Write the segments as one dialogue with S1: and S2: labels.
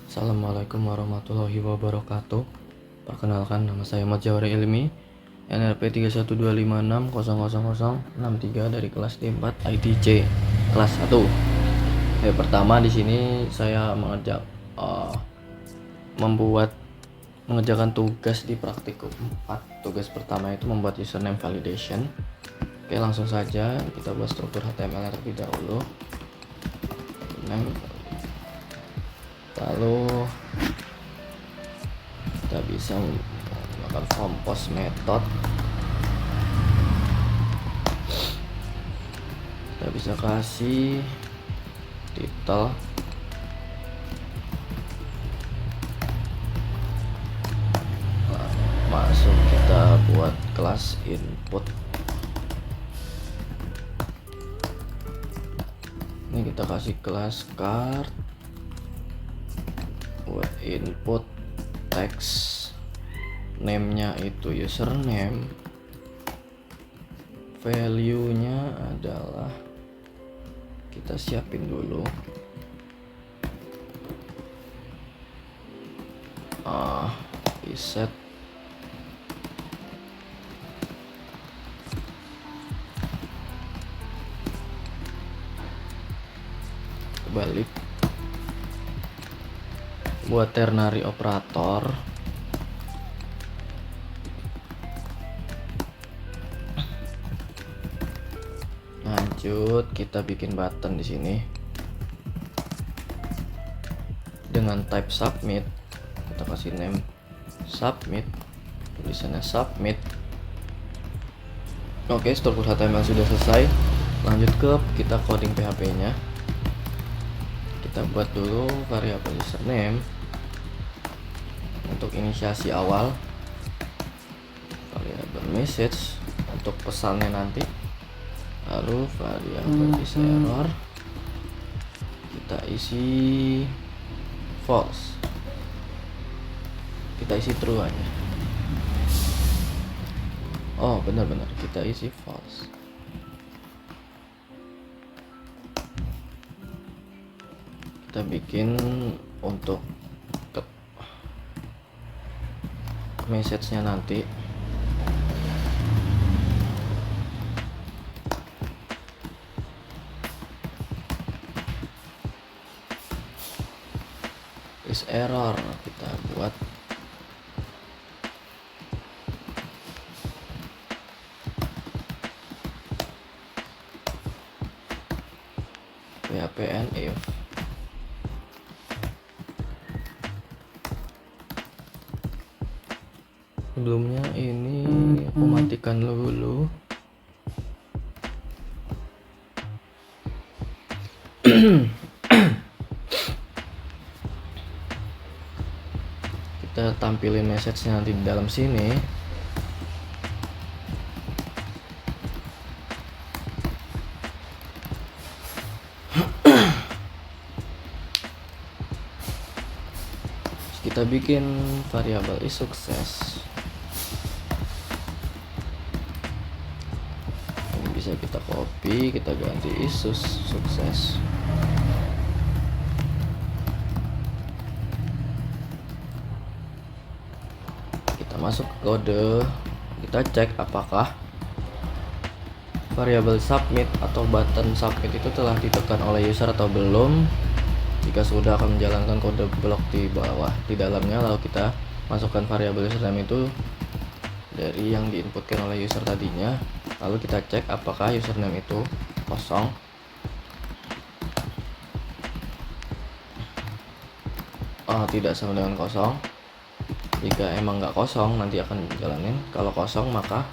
S1: Assalamualaikum warahmatullahi wabarakatuh. Perkenalkan, nama saya Ahmad Jawari Ilmi, NRP 3125600063 dari kelas D4 ITC kelas 1. Pertama di sini saya mengerjakan tugas di praktikum 4. Tugas pertama itu membuat username validation. Langsung saja kita buat struktur HTML terlebih dahulu. Lalu kita bisa menggunakan form post method. Kita bisa kasih title, masuk kita buat kelas input. Ini kita kasih kelas card buat input text, name-nya itu username, value-nya adalah kita siapin dulu reset balik buat ternary operator. Lanjut kita bikin button di sini dengan type submit. Kita kasih name submit, tulisannya submit. Oke, struktur HTML sudah selesai. Lanjut ke kita coding PHP nya. Kita buat dulu variabel username untuk inisiasi awal, variabel message untuk pesannya nanti, lalu variabel iserror kita isi false, kita isi true aja. Oh benar-benar kita isi false. Kita bikin untuk message-nya nanti is error, kita buat PHP and if. Sebelumnya ini aku matikan dulu. Kita tampilin message-nya nanti di dalam sini. Kita bikin variabel is sukses. Ini bisa kita copy, kita ganti is sukses. Kita masuk ke kode, kita cek apakah variabel submit atau button submit itu telah ditekan oleh user atau belum. Jika sudah, akan menjalankan kode blok di bawah di dalamnya, lalu kita masukkan variabel username itu dari yang diinputkan oleh user tadinya, lalu kita cek apakah username itu kosong. Tidak sama dengan kosong. Jika emang nggak kosong, nanti akan jalanin. Kalau kosong, maka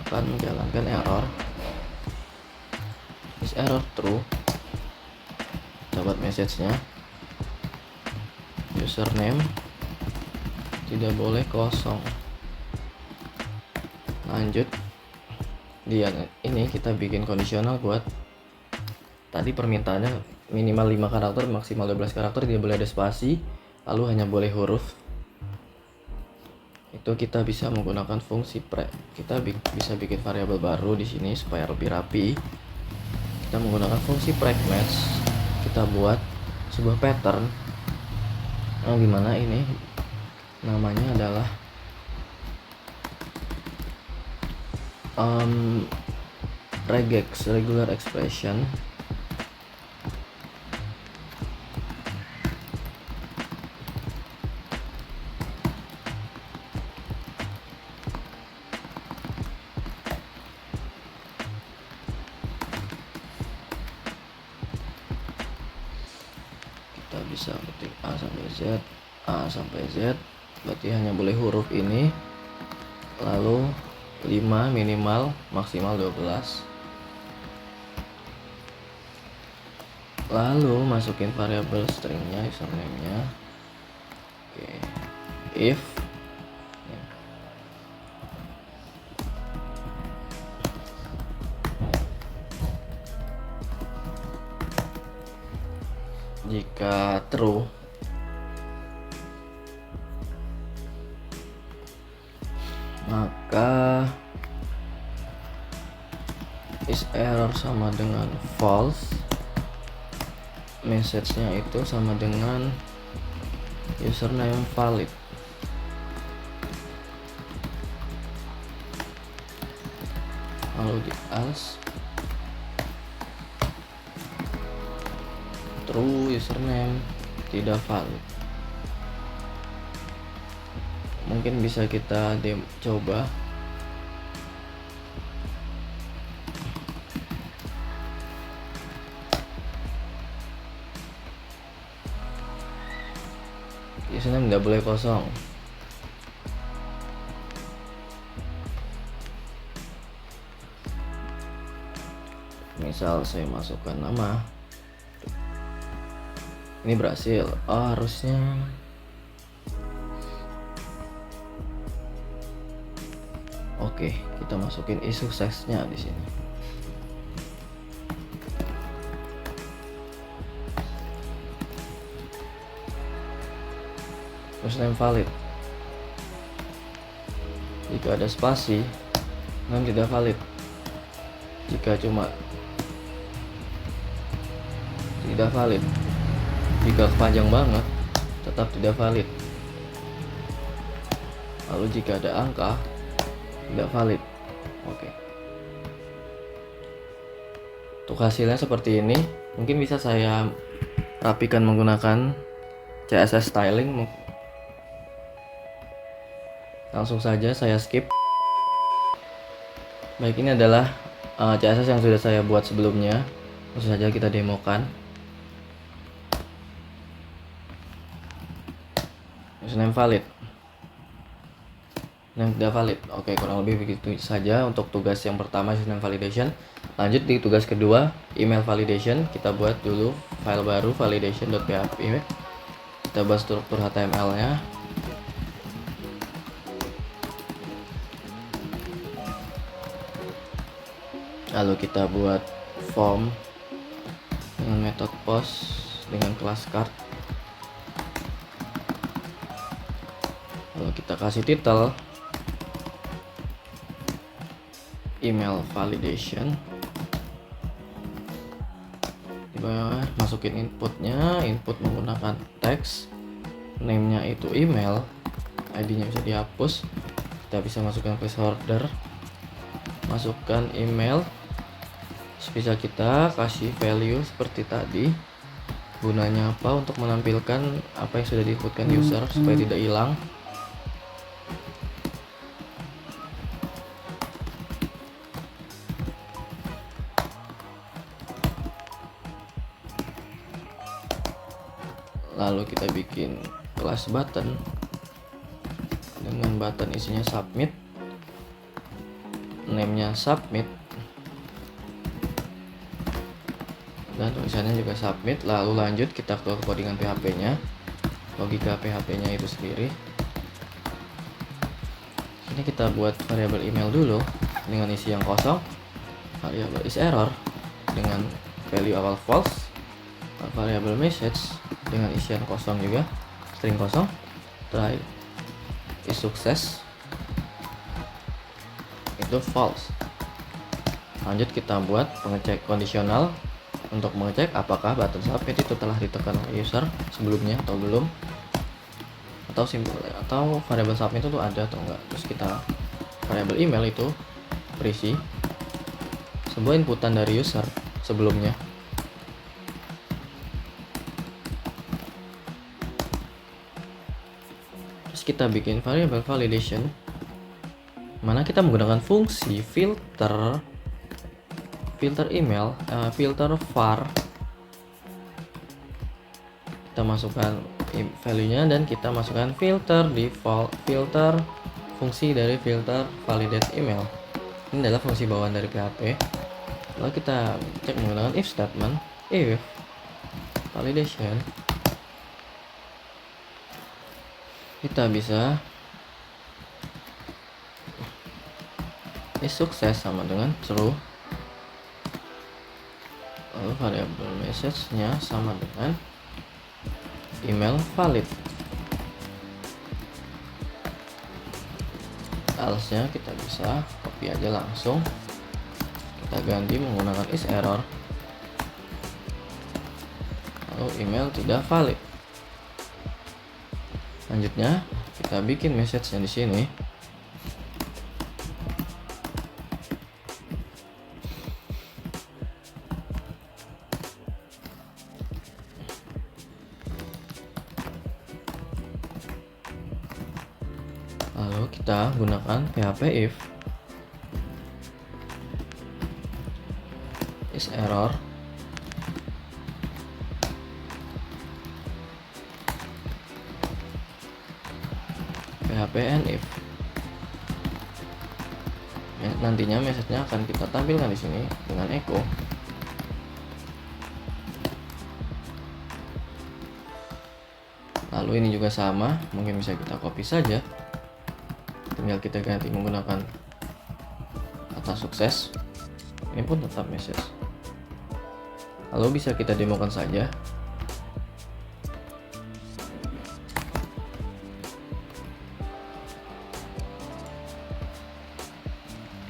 S1: akan menjalankan error. Is error true. Dapat message-nya, username tidak boleh kosong. Lanjut, ini kita bikin kondisional buat tadi permintaannya minimal 5 karakter, maksimal 12 karakter, tidak boleh ada spasi, lalu hanya boleh huruf. Itu kita bisa menggunakan fungsi pre. Kita bisa bikin variabel baru di sini supaya lebih rapi. Kita menggunakan fungsi pragmatch. Kita buat sebuah pattern Gimana ini namanya adalah regex, regular expression. Kita bisa ketik A sampai Z, berarti hanya boleh huruf ini, lalu 5 minimal, maksimal 12. Lalu masukin variabel stringnya, username-nya. Oke. If jika true, maka is error sama dengan false, message-nya itu sama dengan username valid. Lalu di else true, username tidak valid. Mungkin bisa kita coba. Username tidak boleh kosong. Misal saya masukkan nama, ini berhasil. Harusnya oke, kita masukin suksesnya di sini. Username valid. Jika ada spasi, name tidak valid. Jika cuma tidak valid. Jika panjang banget, tetap tidak valid. Lalu jika ada angka, tidak valid. Oke. Untuk hasilnya seperti ini. Mungkin bisa saya rapikan menggunakan CSS styling. Langsung saja saya skip. Baik, ini adalah CSS yang sudah saya buat sebelumnya. Langsung saja kita demokan. Username valid, yang tidak valid. Oke, kurang lebih begitu saja untuk tugas yang pertama, username validation. Lanjut di tugas kedua, email validation. Kita buat dulu file baru, validation.php. Kita buat struktur HTML-nya. Lalu kita buat form dengan metode post dengan kelas card. Lalu kita kasih title email validation. Di bawah masukin inputnya, input menggunakan teks, name-nya itu email, ID-nya bisa dihapus. Kita bisa masukkan placeholder, masukkan email. Bisa kita kasih value seperti tadi. Gunanya apa? Untuk menampilkan apa yang sudah diinputkan user supaya tidak hilang. Lalu kita bikin kelas button dengan button isinya submit, name-nya submit, dan tulisannya juga submit. Lalu lanjut kita ke codingan PHP-nya, logika PHP-nya itu sendiri. Ini kita buat variabel email dulu dengan isi yang kosong, variabel is error dengan value awal false, variabel message dengan isian kosong juga, string kosong, try is sukses itu false. Lanjut kita buat pengecek kondisional untuk mengecek apakah button submit itu telah ditekan oleh user sebelumnya atau belum. atau simbol atau variabel submit itu ada atau enggak. Terus kita variabel email itu berisi sebuah inputan dari user sebelumnya. Terus kita bikin variabel validation mana kita menggunakan fungsi filter email, filter var. Kita masukkan value-nya dan kita masukkan filter default, filter fungsi dari filter validate email. Ini adalah fungsi bawaan dari PHP. Lalu kita cek menggunakan if statement, if validation. Kita bisa is sukses sama dengan true. Lalu variabel message-nya sama dengan email valid. Else-nya kita bisa copy aja langsung. Kita ganti menggunakan is error. Lalu email tidak valid. Selanjutnya kita bikin message-nya di sini. Lalu kita gunakan PHP if is error PHP and if. Nantinya message-nya akan kita tampilkan di sini dengan echo. Lalu ini juga sama, mungkin bisa kita copy saja. Tinggal kita ganti menggunakan kata sukses. Ini pun tetap message. Lalu bisa kita demokan saja.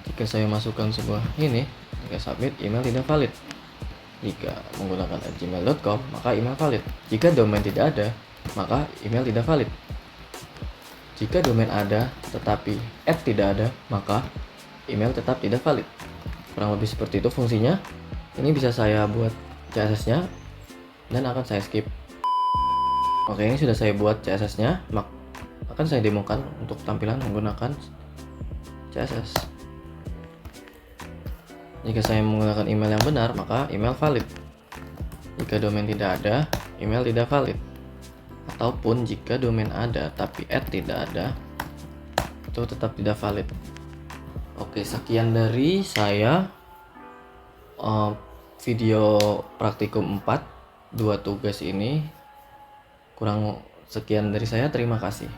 S1: Jika saya masukkan sebuah ini, jika submit email tidak valid. Jika menggunakan gmail.com maka email valid. Jika domain tidak ada, maka email tidak valid. Jika domain ada tetapi tidak ada, maka email tetap tidak valid. Kurang lebih seperti itu fungsinya. Ini bisa saya buat CSS-nya dan akan saya skip. Oke, ini sudah saya buat CSS-nya, akan saya demokan untuk tampilan menggunakan CSS. Jika saya menggunakan email yang benar, maka email valid. Jika domain tidak ada, email tidak valid. Ataupun jika domain ada tapi tidak ada, itu tetap tidak valid. Oke, sekian dari saya video praktikum 4 2 tugas ini. Kurang sekian dari saya, terima kasih.